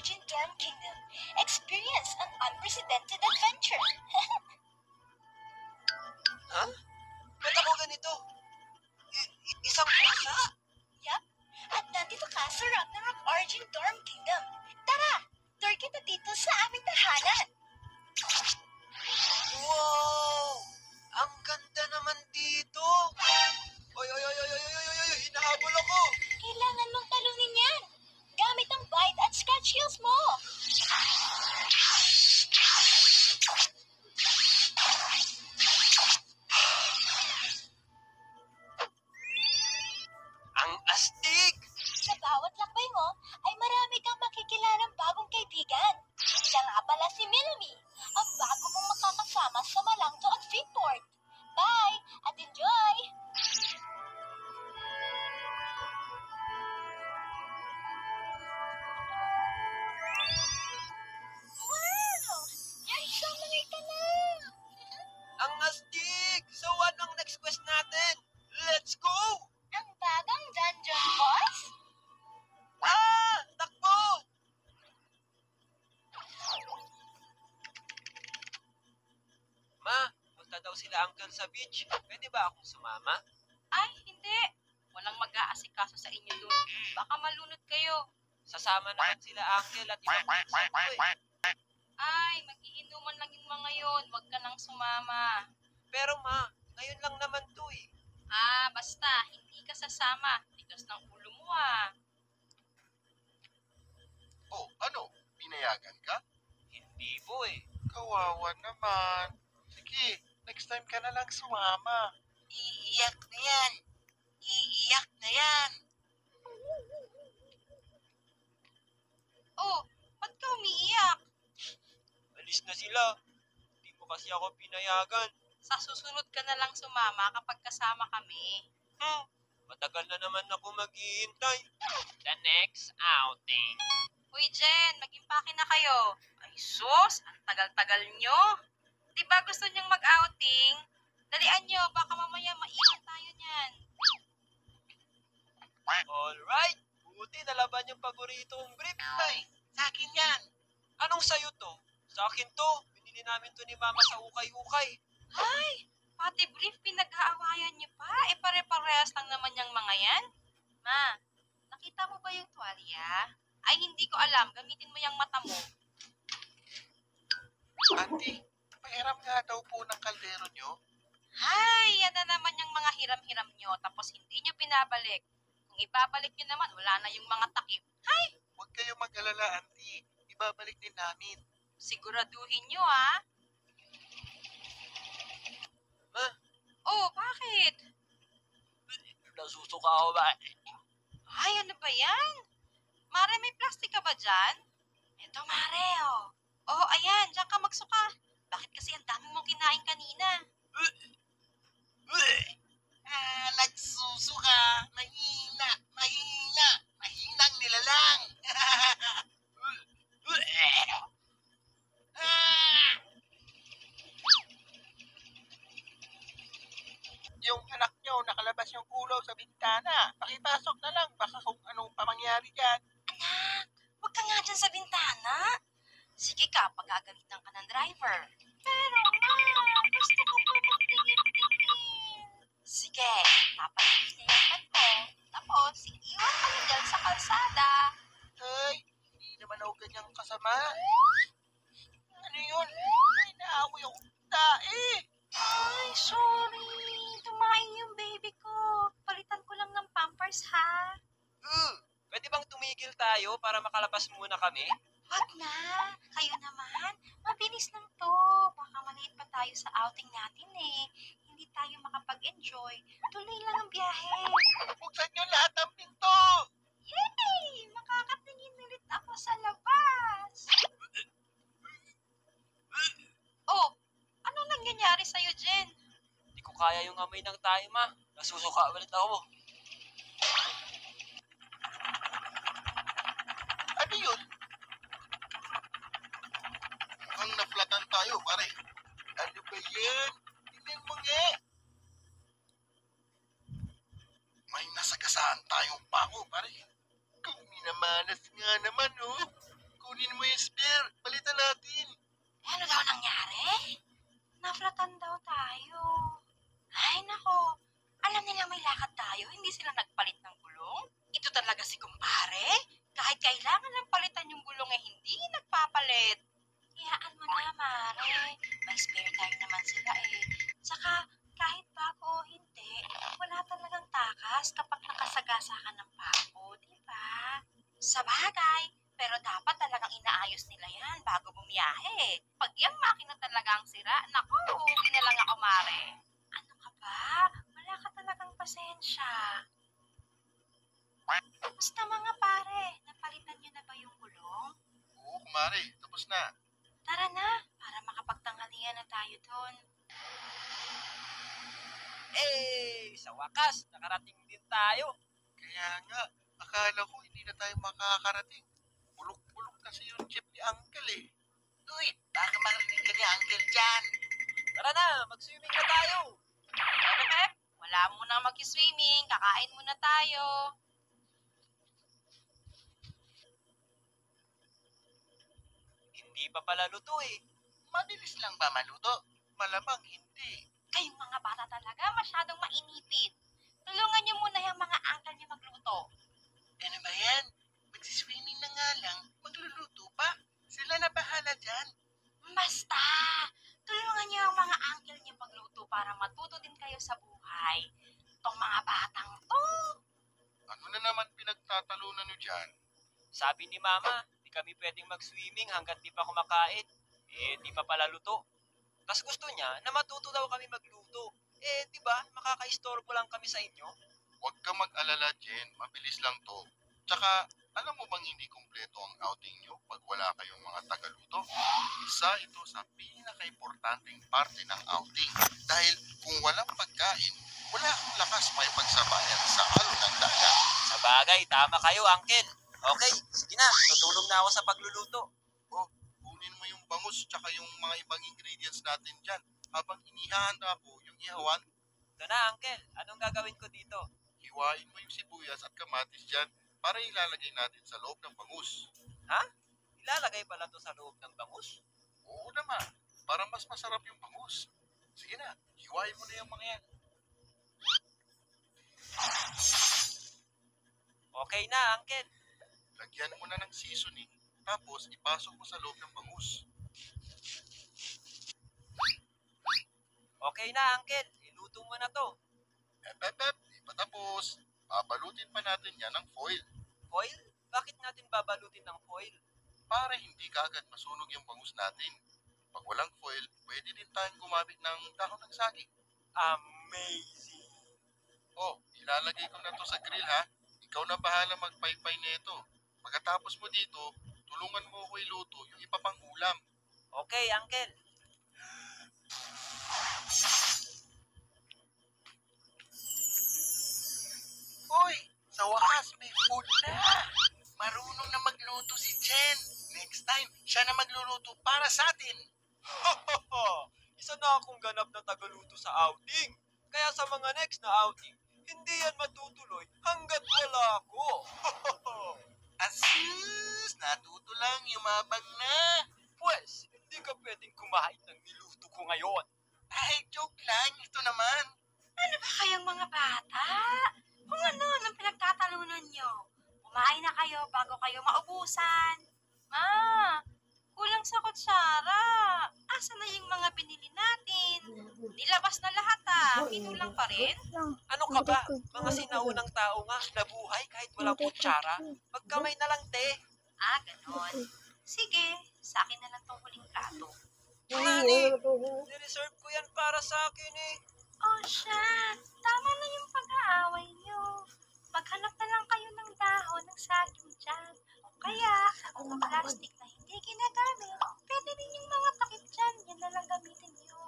Argent Dorm Kingdom. Experience an unprecedented adventure. Ha? Ba't ako ganito? Isang pusa? Yup, at nandito ka sa Ragnarok Argent Dorm Kingdom. Tara, tour kita dito sa aming tahanan. Wow! Ang ganda naman dito! Oy, hinahabol ako! Kailangan mong talunin yan. Gamit ang bite at scratch heels mo. Ang astig! Sa bawat lakbay mo, ay marami kang makikilalang bagong kaibigan. Siya nga pala si Milmy, ang bago mong makakasama sa Malangto at Freeport. Bye, at enjoy! Wow! Nagsamay ka na! Ang astig! So anong next quest natin? Let's go! Ang bagong dungeon boss? Ah! Takbo! Ma, punta daw sila uncle sa beach. Pwede ba akong sumama? Ay, hindi. Walang mag-aasikaso sa inyo dun. Baka malunod kayo. Sasama naman sila uncle at ibang pinsan ko eh. Ay, magiinuman lang yung mga yon. Huwag ka nang sumama. Pero ma, ngayon lang naman to eh. Ah, basta, hindi ka sasama. Tigas ng ulo mo ah. Oh, ano? Pinayagan ka? Hindi po eh. Kawawa naman. Sige, next time ka na lang sumama. Iiyak na yan. Iiyak na yan. Oh, ba't ka umiiyak? Alis na sila. Hindi mo kasi ako pinayagan. Sa susunod ka na lang sumama kapag kasama kami. Matagal na naman ako maghihintay. The next outing. Uy, Jen, mag-impake na kayo. Ay, sus, ang tagal-tagal nyo. Di ba gusto nyong mag-outing? Dalian nyo, baka mamaya maiwan tayo niyan. Alright. Buti nalaban yung paboritong brief. Ay, sa akin yan. Anong sayo to? Sa akin to. Binili namin to ni mama sa ukay-ukay. Ay, pati brief pinag-aawayan nyo pa. E pare-parehas lang naman yung mga yan. Ma, nakita mo ba yung tuwalya? Ay, hindi ko alam. Gamitin mo yung mata mo. Auntie, pahiram nga daw po ng kaldero nyo. Ay, yan na naman yung mga hiram-hiram nyo. Tapos hindi nyo pinabalik. Kung ibabalik nyo naman, wala na yung mga takip. Ay, Huwag kayong mag-alala, auntie. Ibabalik din namin. siguraduhin nyo ah. Ma, Oh, bakit? nasusuka ako ba? Ay, ano ba yan? Mare, may plastic ka ba dyan? Eto, Mare, oh. Oh, ayan, dyan ka magsuka. Bakit kasi ang dami mong kinain kanina? Nagsusuka. Mahinang nilalang. Yung anak nyo, nakalabas yung ulo sa bintana. Pakipasok na lang, baka kung anong pamangyari dyan. Anak, huwag ka nga dyan sa bintana. Sige ka, pagagalitan ka ng driver. Pero ma, gusto ko pa magtingin-tingin. Sige, papalinis niya yung pad mo. Tapos, iiwan ka na dyan sa kalsada. Ay, hindi naman ako ganyang kasama. Ano yun? Ay, naaway ako. Tae! Ay, sorry. Tumain yung baby ko. Palitan ko lang ng pampers, ha? Pwede bang tumigil tayo para makalabas muna kami? Wag na. Kayo naman. Mabilis lang to. Baka maliit pa tayo sa outing natin eh. Hindi tayo makapag-enjoy. Tuloy lang ang biyahe. Buksan nyo lahat ng pinto! Yay! Makakatingin ulit ako sa labas. Oh, ano nangyayari sa'yo, Jen? Hindi ko kaya yung amoy ng tayo, ma. Nasusuka ulit ako. Ano yun? Mukhang naflatan tayo, pare. Ano ba yan? Tingnan mo nga. May nasagasaan tayong pako, pare. Kung minamalas nga naman, oh. Kung gulong eh hindi nagpapalit. Hayaan mo na, Mare. May spare tire naman sila eh. Saka, kahit bago o hindi, wala talagang takas kapag nakasagasa ka ng bago, di ba? Sa bagay, pero dapat talagang inaayos nila yan bago bumiyahe. Pag yung makina talagang sira, naku, uuwi na lang ako, Mare. Ano ka ba? Wala ka talagang pasensya. Basta mga pare, napalitan niyo na ba yung gulong? Oo, kumare. Tapos na. Tara na, para makapagtanghalian na tayo doon. Sa wakas, nakarating din tayo. Kaya nga, akala ko hindi na tayo makakarating. Bulok-bulok kasi yung jeep ni Uncle eh. Uy, baka marinig ka ni Uncle dyan. Tara na, mag-swimming na tayo. Ano, Pep? Wala munang mag-swimming, kakain muna tayo. Hindi pa pala luto eh. Mabilis lang ba maluto? Malamang hindi. Kayong mga bata talaga masyadong mainipit. Tulungan niyo muna yung mga uncle niyo magluto. Ano ba yan? Magsiswimming na nga lang, magluluto pa. Sila na bahala dyan. Basta, tulungan niyo yung mga uncle niyo magluto para matuto din kayo sa buhay. Tong mga batang to. Ano na naman pinagtatalunan nyo dyan? Sabi ni Mama, di kami pwedeng mag-swimming hanggat di pa kumakain. Di pa pala luto. Tapos gusto niya na matuto daw kami magluto. Di ba, makakaistorbo lang kami sa inyo. Huwag ka mag-alala, Jen. Mabilis lang to. Tsaka, alam mo bang hindi kumpleto ang outing nyo pag wala kayong mga tagaluto? Isa ito sa pinaka-importanting parte ng outing. Dahil kung walang pagkain, wala akong lakas may pagsabayan sa alon ng dagat. Sa bagay, tama kayo, Uncle. Okay, sige na, tutulong na ako sa pagluluto. Oh, kunin mo yung bangus tsaka yung mga ibang ingredients natin dyan. Habang inihahanda ko yung ihawan, Ito na, Uncle. Anong gagawin ko dito? hiwain mo yung sibuyas at kamatis dyan para ilalagay natin sa loob ng bangus. Ilalagay pala to sa loob ng bangus? Oo naman, para mas masarap yung bangus. Sige na, hiwain mo na yung mga yan. Okay na, Uncle. Lagyan mo na ng seasoning, tapos ipasok mo sa loob ng bangus. Okay na, Uncle. Iluto mo na to. Di pa tapos. Babalutin pa natin yan ng foil Foil? Bakit natin babalutin ng foil? para hindi kaagad masunog yung bangus natin. Pag walang foil, pwede din tayong gumamit ng dahon ng saging. Amazing! Oh, ilalagay ko na to sa grill ha. Ikaw na bahala magpaypay nito. Pagkatapos mo dito, tulungan mo ako iluto yung iba pang ulam. Okay, Uncle. Uy, sa wakas may food na. Marunong na magluto si Jen. Next time, siya na magluluto para sa atin. Isa na akong ganap na tagaluto sa outing. Kaya sa mga next na outing, hindi yan matutuloy hanggat wala ako. Asus, natuto lang, yumabang na. Pwes, hindi ka pwedeng kumain ng niluto ko ngayon. Ay, joke lang, ito naman. Ano ba kayong mga bata? Kung ano, anong pinagtatalunan nyo? Kumain na kayo bago kayo maubusan. Ma, kulang sa kutsara. Asa na yung mga binili natin? Nilabas na lahat Pinulang pa rin? Ano ka ba? Mga sinaunang tao nga, nabuhay kahit walang kutsara. Magkamay na lang, te. Ganon. Sige, sa akin na lang tong huling plato. Nani, nireserve ko yan para sa akin eh. Oh, siya. Tama na yung pag-aaway nyo. Maghanap na lang kayo ng dahon ng saging dyan. O kaya, kung mga plastic na hindi ginagamit, pwede rin yung mga takip dyan. Yan na lang gamitin nyo.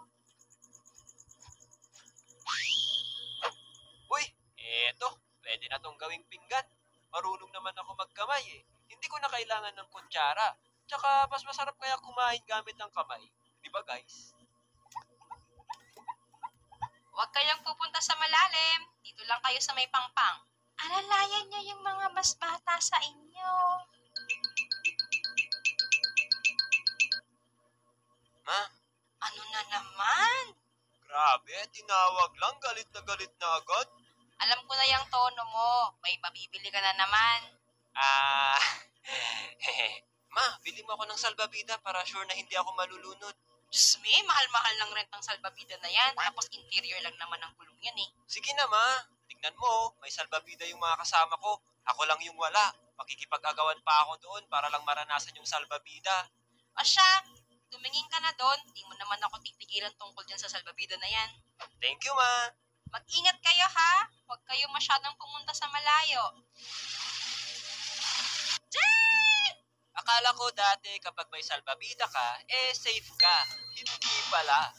Uy, eto, pwede na tong gawing pinggan. Marunong naman ako magkamay eh. Hindi ko na kailangan ng kutsara. Tsaka, mas masarap kaya kumain gamit ng kamay. Di ba, guys? Huwag kayong pupunta sa malalim. Dito lang kayo sa may pangpang. Alalayan niyo yung mga mas bata sa inyo. Ma? Ano na naman? Grabe, tinawag lang. Galit na agad. Alam ko na yung tono mo. May mabibili ka na naman. Ma, mo ako ng salbabida para sure na hindi ako malulunod. Diyos me, mahal-mahal ng rent ng salbabida na yan. Tapos interior lang naman ang gulong yan eh. Sige na, ma. Tignan mo, may salbabida yung mga kasama ko. Ako lang yung wala. Makikipag-agawan pa ako doon para lang maranasan yung salbabida. O siya, tumingin ka na doon. Di mo naman ako titigilan tungkol dyan sa salbabida na yan. Thank you, ma. Mag-ingat kayo ha. Huwag kayo masyadong pumunta sa malayo. Akala ko dati kapag may salbabida ka, safe ka. Hindi pala.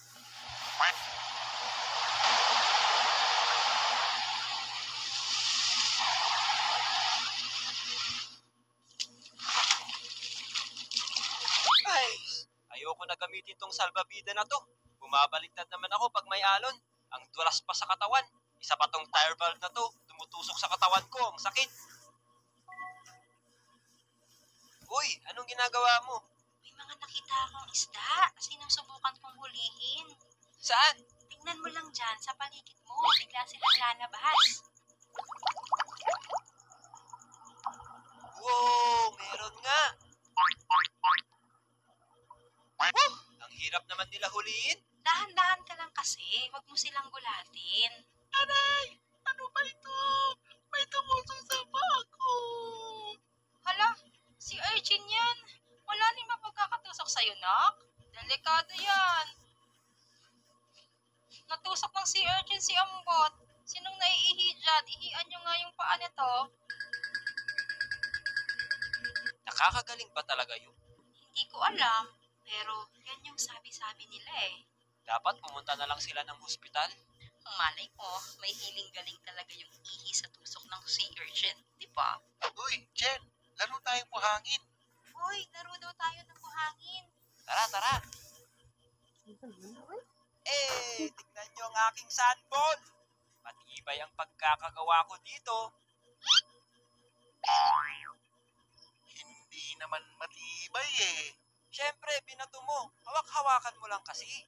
Ay, ayoko na gamitin tong salbabida na to. Bumabaliktad naman ako pag may alon. Ang dulas pa sa katawan. Isa pa tong tire valve na to. Tumutusok sa katawan ko. Ang sakit. Uy, anong ginagawa mo? May mga nakita akong isda. Sinusubukan kong hulihin. Saan? Tingnan mo lang dyan sa paligid mo. Bigla silang lalabas. Wow, meron nga. Ang hirap naman nila huliin. Dahan-dahan ka lang kasi. Huwag mo silang gulatin. Aray! Ano ba ito? May tumusok sa paa ko. Hala, si Urchin yan. Wala rin ba pagkakatusok sa'yo, Nak? Delikado yan. Natusok ng si Urchin si Ambot. Sinong naiihi dyan? Ihian nyo nga yung paa nito. Nakakagaling ba talaga yun? Hindi ko alam. Pero yan yung sabi-sabi nila eh. Dapat pumunta na lang sila ng hospital. Ang malay ko, may hiling galing talaga yung ihi sa tusok ng sea urchin. Di ba? Uy, Jen, laro tayong buhangin. Hoy, laro daw tayo ng buhangin. Tara, tara. Tignan nyo ang aking sandball. Matibay ang pagkakagawa ko dito. Hindi naman matibay eh. Siyempre, binato mo. Hawak-hawakan mo lang kasi.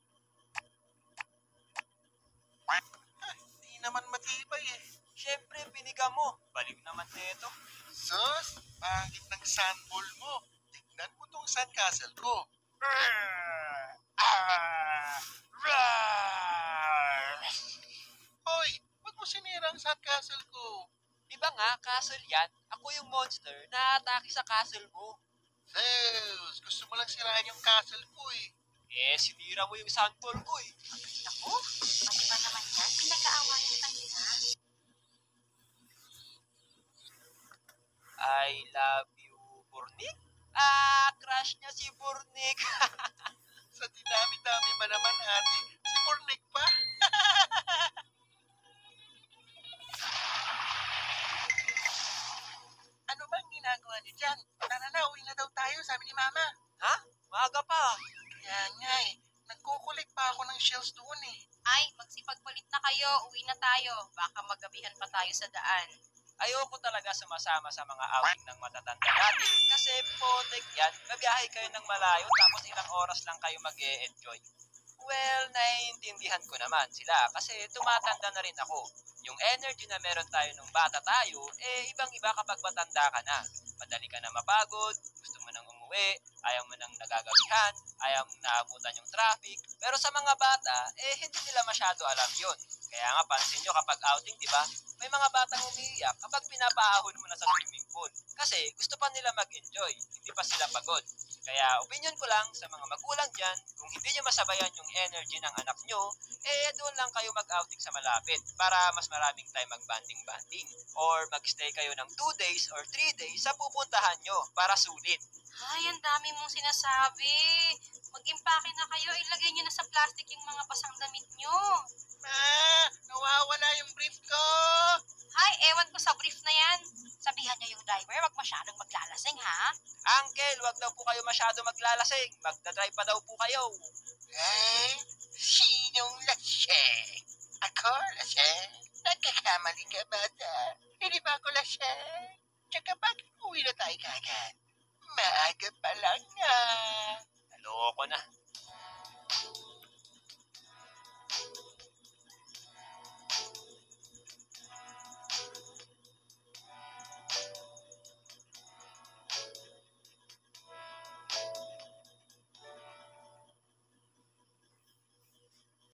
Hindi naman matibay eh. Siyempre, piniga mo. Baliw naman nito. Sus, pangit ng sandball mo. Tignan mo tong sandcastle ko. Hoy, wag mo sinira ang sandcastle ko. Di ba nga, castle yan? Ako yung monster na atake sa castle mo. Zeus, gusto mo lang sirahan yung castle ko eh. Sinira mo yung sandball ko eh. Naku, pati ba naman yan? Pinag-aawayan kanina. I love you, Burnik? Crush niya si Burnik. Sa dinami-dami ba naman ate? Si Bornik pa? Ano bang ginagawa niyo dyan? Tara na, uwi na daw tayo, sabi ni Mama. Ha? Maaga pa. Kaya nga eh, nagkukulik pa ako ng shells doon eh. Ay, magsipagpalit na kayo. Uwi na tayo. Baka magabihan pa tayo sa daan. Ayoko talaga sumasama sa mga outing ng matatanda dati kasi potek yan, babiyahe kayo ng malayo tapos ilang oras lang kayo mag-e-enjoy. Well, naiintindihan ko naman sila kasi tumatanda na rin ako. Yung energy na meron tayo nung bata tayo, ibang-iba kapag matanda ka na. Madali ka na mapagod, gusto mo nang umuwi, ayaw mo nang nagagabihan, ayaw mong naabutan yung traffic. Pero sa mga bata, hindi nila masyado alam yun. Kaya nga, pansin nyo kapag outing, di ba? May mga batang umiiyak kapag pinapaahon mo na sa swimming pool. Kasi gusto pa nila mag-enjoy, hindi pa sila pagod. Kaya opinion ko lang sa mga magulang dyan, kung hindi nyo masabayan yung energy ng anak nyo, doon lang kayo mag-outing sa malapit para mas maraming time mag-banding-banding. Or mag-stay kayo ng 2 days or 3 days sa pupuntahan nyo para sulit. Ay, ang dami mong sinasabi. Mag-impake na kayo. Ilagay nyo na sa plastic yung mga basang damit nyo. Ma, nawawala yung brief ko. Ay, ewan ko sa brief na yan. Sabihan nyo yung driver, wag masyadong maglalasing, ha? Uncle, wag daw po kayo masyado maglalasing. Magdadrive pa daw po kayo. Sinong laseng? Ako laseng? Nagkakamali ka, bata. Hindi ba ako laseng? Tsaka bakit uwi na tayo kagad? Maaga pa lang nga. Naloko na.